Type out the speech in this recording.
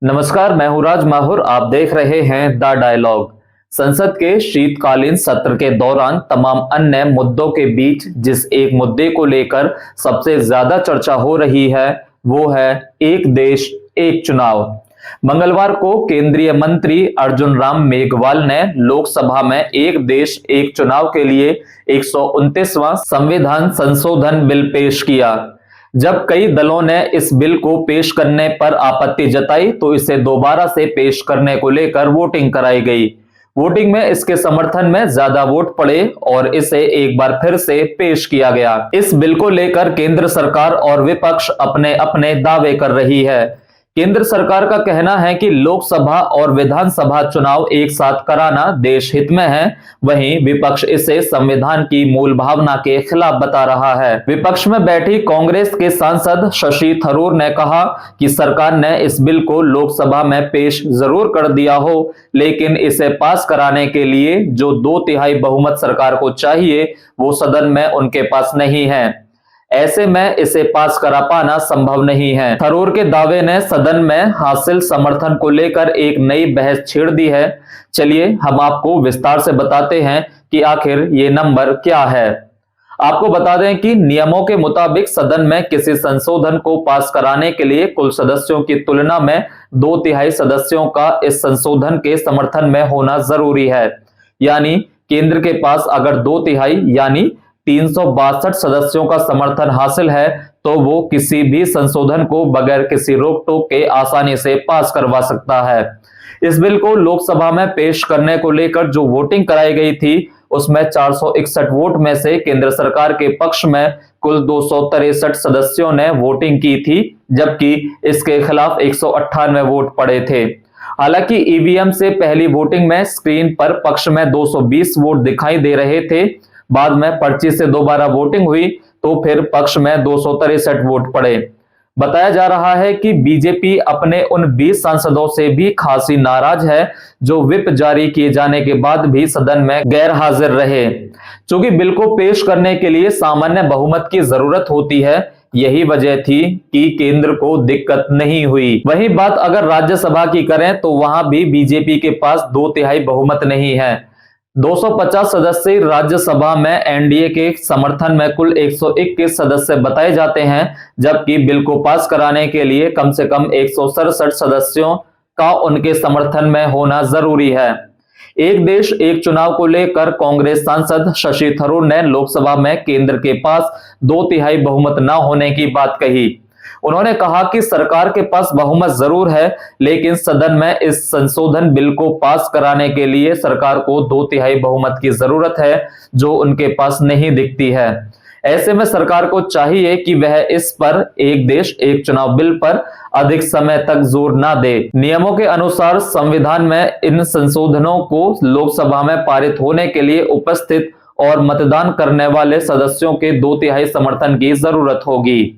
नमस्कार, मैं हूं राज माहुर। आप देख रहे हैं द डायलॉग। संसद के शीतकालीन सत्र के दौरान तमाम अन्य मुद्दों के बीच जिस एक मुद्दे को लेकर सबसे ज्यादा चर्चा हो रही है वो है एक देश एक चुनाव। मंगलवार को केंद्रीय मंत्री अर्जुन राम मेघवाल ने लोकसभा में एक देश एक चुनाव के लिए 129वां संविधान संशोधन बिल पेश किया। जब कई दलों ने इस बिल को पेश करने पर आपत्ति जताई तो इसे दोबारा से पेश करने को लेकर वोटिंग कराई गई। वोटिंग में इसके समर्थन में ज्यादा वोट पड़े और इसे एक बार फिर से पेश किया गया। इस बिल को लेकर केंद्र सरकार और विपक्ष अपने अपने दावे कर रही है। केंद्र सरकार का कहना है कि लोकसभा और विधानसभा चुनाव एक साथ कराना देश हित में है। वहीं विपक्ष इसे संविधान की मूल भावना के खिलाफ बता रहा है। विपक्ष में बैठी कांग्रेस के सांसद शशि थरूर ने कहा कि सरकार ने इस बिल को लोकसभा में पेश जरूर कर दिया हो, लेकिन इसे पास कराने के लिए जो 2/3 बहुमत सरकार को चाहिए वो सदन में उनके पास नहीं है। ऐसे में इसे पास करा पाना संभव नहीं है। थरूर के दावे ने सदन में हासिल समर्थन को लेकर एक नई बहस छेड़ दी है। चलिए हम आपको विस्तार से बताते हैं कि आखिर ये नंबर क्या है। आपको बता दें कि नियमों के मुताबिक सदन में किसी संशोधन को पास कराने के लिए कुल सदस्यों की तुलना में 2/3 सदस्यों का इस संशोधन के समर्थन में होना जरूरी है। यानी केंद्र के पास अगर 2/3 यानी 362 सदस्यों का समर्थन हासिल है तो वो किसी भी संशोधन को बगैर किसी रोक टोक के आसानी से पास करवा सकता है। इस बिल को लोकसभा में पेश करने को लेकर जो वोटिंग कराई गई थी उसमें 461 वोट में से केंद्र सरकार के पक्ष में कुल 263 सदस्यों ने वोटिंग की थी, जबकि इसके खिलाफ 198 वोट पड़े थे। हालांकि ईवीएम से पहली वोटिंग में स्क्रीन पर पक्ष में 220 वोट दिखाई दे रहे थे। बाद में पर्ची से दोबारा वोटिंग हुई तो फिर पक्ष में 263 वोट पड़े। बताया जा रहा है कि बीजेपी अपने उन 20 सांसदों से भी खासी नाराज है जो व्हिप जारी किए जाने के बाद भी सदन में गैर हाजिर रहे। चूंकि बिल को पेश करने के लिए सामान्य बहुमत की जरूरत होती है, यही वजह थी कि केंद्र को दिक्कत नहीं हुई। वही बात अगर राज्यसभा की करें तो वहां भी बीजेपी के पास 2/3 बहुमत नहीं है। 250 सदस्य राज्यसभा में एनडीए के समर्थन में कुल 121 सदस्य बताए जाते हैं, जबकि बिल को पास कराने के लिए कम से कम 167 सदस्यों का उनके समर्थन में होना जरूरी है। एक देश एक चुनाव को लेकर कांग्रेस सांसद शशि थरूर ने लोकसभा में केंद्र के पास 2/3 बहुमत न होने की बात कही। उन्होंने कहा कि सरकार के पास बहुमत जरूर है, लेकिन सदन में इस संशोधन बिल को पास कराने के लिए सरकार को 2/3 बहुमत की जरूरत है, जो उनके पास नहीं दिखती है। ऐसे में सरकार को चाहिए कि वह इस पर एक देश एक चुनाव बिल पर अधिक समय तक जोर ना दे। नियमों के अनुसार संविधान में इन संशोधनों को लोकसभा में पारित होने के लिए उपस्थित और मतदान करने वाले सदस्यों के 2/3 समर्थन की जरूरत होगी।